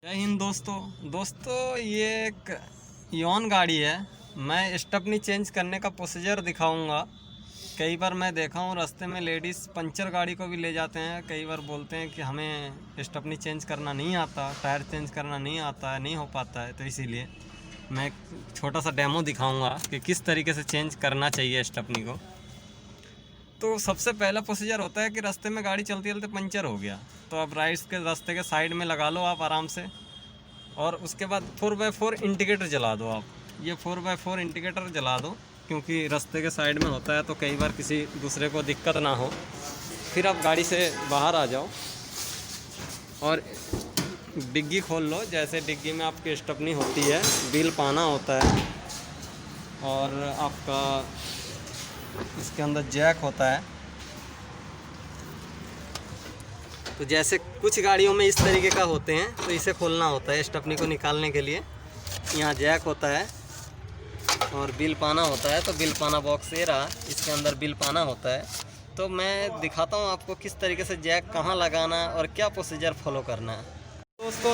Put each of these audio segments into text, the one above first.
जय हिंद दोस्तों ये एक योन गाड़ी है। मैं स्टेपनी चेंज करने का प्रोसीजर दिखाऊंगा। कई बार मैं देखा हूँ रास्ते में लेडीज़ पंचर गाड़ी को भी ले जाते हैं। कई बार बोलते हैं कि हमें स्टेपनी चेंज करना नहीं आता, टायर चेंज करना नहीं आता है, नहीं हो पाता है। तो इसीलिए मैं एक छोटा सा डेमो दिखाऊंगा कि किस तरीके से चेंज करना चाहिए स्टेपनी को। तो सबसे पहला प्रोसीजर होता है कि रास्ते में गाड़ी चलते चलते पंचर हो गया, तो अब राइट के रास्ते के साइड में लगा लो आप आराम से। और उसके बाद 4x4 इंडिकेटर जला दो आप। ये 4x4 इंडिकेटर जला दो, क्योंकि रास्ते के साइड में होता है तो कई बार किसी दूसरे को दिक्कत ना हो। फिर आप गाड़ी से बाहर आ जाओ और डिग्गी खोल लो। जैसे डिग्गी में आपकी स्टेपनी होती है, व्हील पाना होता है और आपका इसके अंदर जैक होता है। तो जैसे कुछ गाड़ियों में इस तरीके का होते हैं, तो इसे खोलना होता है स्टेपनी को निकालने के लिए। यहाँ जैक होता है और बिल पाना होता है। तो बिल पाना बॉक्स ये रहा, इसके अंदर बिल पाना होता है। तो मैं दिखाता हूँ आपको किस तरीके से जैक कहाँ लगाना है और क्या प्रोसीजर फॉलो करना है।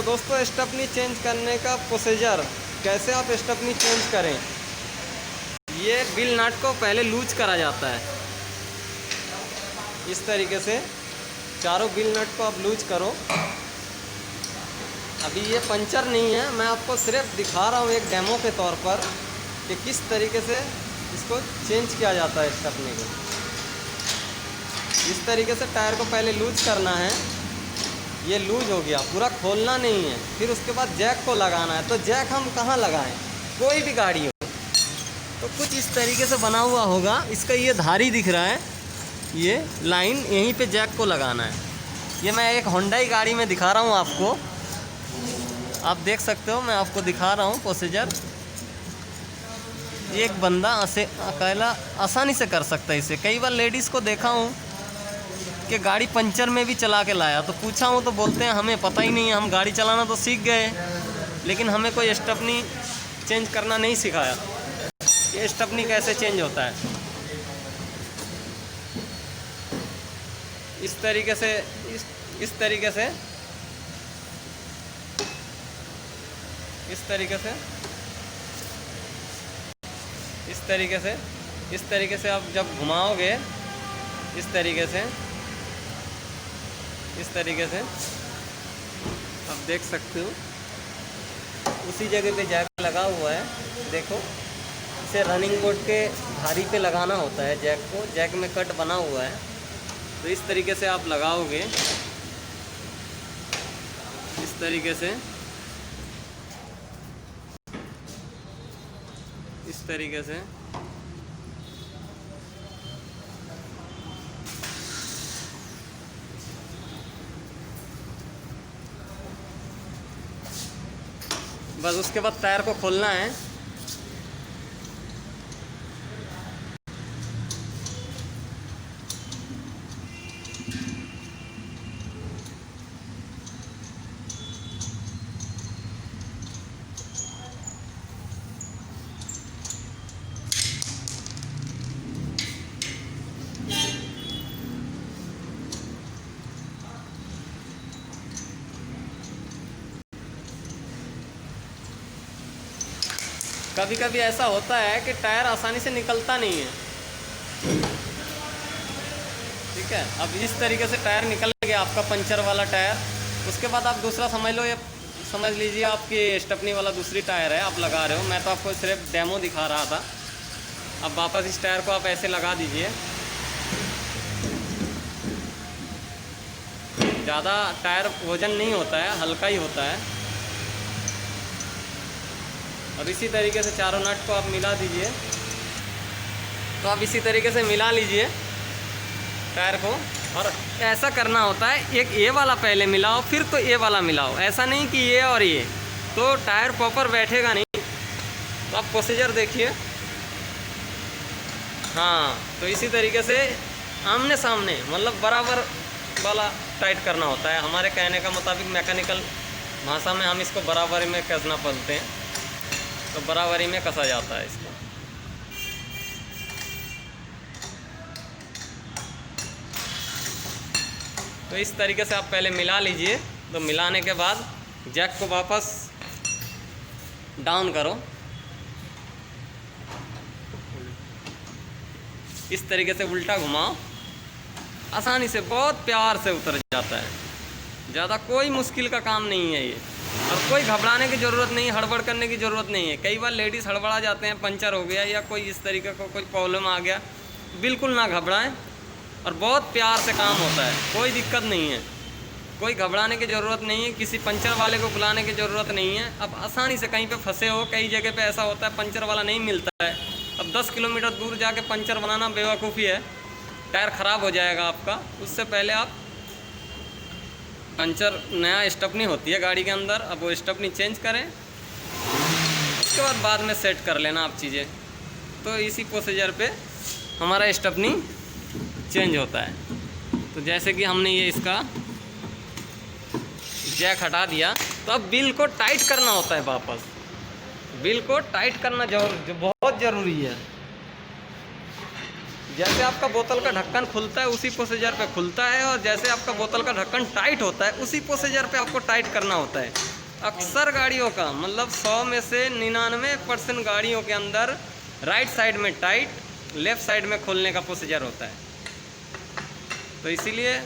दोस्तों स्टेपनी चेंज करने का प्रोसीजर, कैसे आप स्टेपनी चेंज करें। ये बिल नट को पहले लूज करा जाता है इस तरीके से। चारों बिल नट को आप लूज करो। अभी ये पंचर नहीं है, मैं आपको सिर्फ दिखा रहा हूँ एक डेमो के तौर पर कि किस तरीके से इसको चेंज किया जाता है स्टेपनी को। इस तरीके से टायर को पहले लूज करना है। ये लूज हो गया, पूरा खोलना नहीं है। फिर उसके बाद जैक को लगाना है। तो जैक हम कहाँ लगाएं, कोई भी गाड़ी हो तो कुछ इस तरीके से बना हुआ होगा। इसका ये धारी दिख रहा है, ये लाइन, यहीं पे जैक को लगाना है। ये मैं एक होंडाई गाड़ी में दिखा रहा हूँ आपको, आप देख सकते हो। मैं आपको दिखा रहा हूँ प्रोसीजर। एक बंदा अकेला आसानी से कर सकता है इसे। कई बार लेडीज़ को देखा हूँ कि गाड़ी पंचर में भी चला के लाया, तो पूछा हूँ तो बोलते हैं हमें पता ही नहीं है, हम गाड़ी चलाना तो सीख गए लेकिन हमें कोई स्टेपनी चेंज करना नहीं सिखाया। ये स्टेपनी कैसे चेंज होता है, इस तरीके से इस तरीके से इस तरीके से इस तरीके से इस तरीके से आप जब घुमाओगे, इस तरीके से आप देख सकते हो उसी जगह पे जैक लगा हुआ है। देखो, इसे रनिंग बोर्ड के धारी पे लगाना होता है जैक को। जैक में कट बना हुआ है, तो इस तरीके से आप लगाओगे, इस तरीके से इस तरीके से बस। उसके बाद टायर को खोलना है। कभी कभी ऐसा होता है कि टायर आसानी से निकलता नहीं है, ठीक है। अब इस तरीके से टायर निकल गया आपका पंचर वाला टायर। उसके बाद आप दूसरा समझ लो, ये समझ लीजिए आपकी स्टेपनी वाला दूसरी टायर है, आप लगा रहे हो। मैं तो आपको सिर्फ डेमो दिखा रहा था। अब वापस इस टायर को आप ऐसे लगा दीजिए। ज़्यादा टायर वजन नहीं होता है, हल्का ही होता है। और इसी तरीके से चारों नट को आप मिला दीजिए। तो आप इसी तरीके से मिला लीजिए टायर को। और ऐसा करना होता है, एक ये वाला पहले मिलाओ, फिर तो ये वाला मिलाओ। ऐसा नहीं कि ये और ये, तो टायर प्रॉपर बैठेगा नहीं। तो आप प्रोसीजर देखिए। हाँ, तो इसी तरीके से आमने सामने, मतलब बराबर वाला टाइट करना होता है। हमारे कहने का मुताबिक मैकेनिकल भाषा में हम इसको बराबरी में कसना बोलते हैं। तो बराबरी में कसा जाता है इसको। तो इस तरीके से आप पहले मिला लीजिए। तो मिलाने के बाद जैक को वापस डाउन करो, इस तरीके से उल्टा घुमाओ, आसानी से बहुत प्यार से उतर जाता है। ज़्यादा कोई मुश्किल का काम नहीं है ये, और कोई घबराने की ज़रूरत नहीं, हड़बड़ करने की ज़रूरत नहीं है। कई बार लेडीज़ हड़बड़ा जाते हैं, पंचर हो गया या कोई इस तरीके का कोई प्रॉब्लम आ गया, बिल्कुल ना घबराएं, और बहुत प्यार से काम होता है, कोई दिक्कत नहीं है, कोई घबराने की ज़रूरत नहीं है, किसी पंचर वाले को बुलाने की ज़रूरत नहीं है। अब आसानी से कहीं पे फंसे हो, कई जगह पे ऐसा होता है पंचर वाला नहीं मिलता है, अब 10 किलोमीटर दूर जाके पंचर बनाना बेवकूफ़ी है, टायर ख़राब हो जाएगा आपका। उससे पहले आप पंचर, नया स्टपनी होती है गाड़ी के अंदर, अब वो स्टपनी चेंज करें, उसके बाद में सेट कर लेना आप चीज़ें। तो इसी प्रोसीजर पे हमारा स्टपनी चेंज होता है। तो जैसे कि हमने ये इसका जैक हटा दिया, तो अब बिल को टाइट करना होता है वापस, बिल को टाइट करना बहुत ज़रूरी है। जैसे आपका बोतल का ढक्कन खुलता है उसी प्रोसीजर पे खुलता है, और जैसे आपका बोतल का ढक्कन टाइट होता है उसी प्रोसीजर पे आपको टाइट करना होता है। अक्सर गाड़ियों का मतलब 100 में से 99% गाड़ियों के अंदर राइट साइड में टाइट, लेफ़्ट साइड में खोलने का प्रोसीजर होता है। तो इसीलिए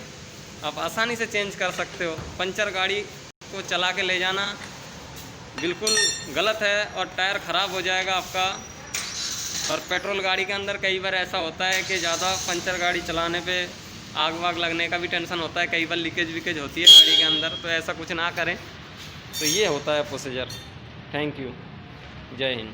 आप आसानी से चेंज कर सकते हो। पंचर गाड़ी को चला के ले जाना बिल्कुल गलत है, और टायर ख़राब हो जाएगा आपका। और पेट्रोल गाड़ी के अंदर कई बार ऐसा होता है कि ज़्यादा पंचर गाड़ी चलाने पे आग वाग लगने का भी टेंशन होता है, कई बार लीकेज विकेज होती है गाड़ी के अंदर, तो ऐसा कुछ ना करें। तो ये होता है प्रोसीजर। थैंक यू, जय हिंद।